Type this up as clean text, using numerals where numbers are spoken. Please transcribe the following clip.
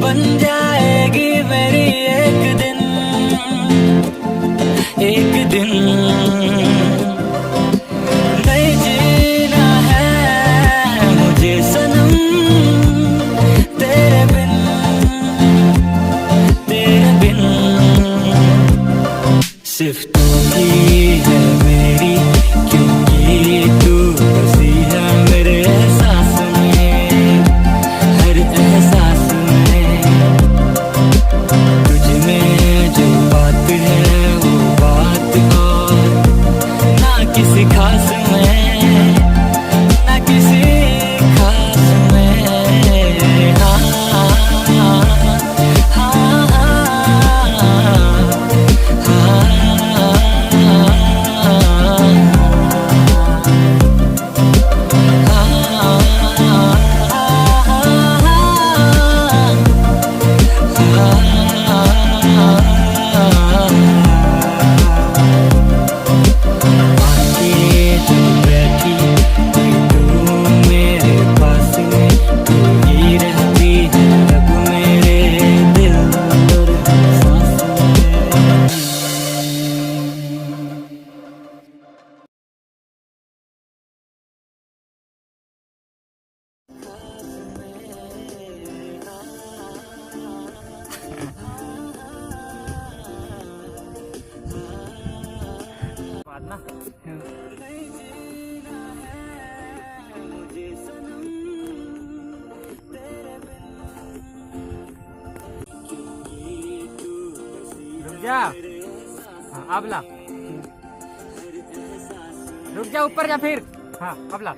बन जाएगी मेरी एक दिन, एक दिन। नहीं जीना है मुझे सनम तेरे बिन, तेरे बिन। सिर्फ तू ही है मेरी, क्योंकि तू बसी है मेरे एहसास में, हर एहसास में। तुझ में जो बात है वो बात और ना किसी खास में, ना किसी खास में। हाँ, हाँ, हाँ, ना रुक जा। हाँ अब ला, रुक जा, ऊपर जा फिर। हाँ अब ला।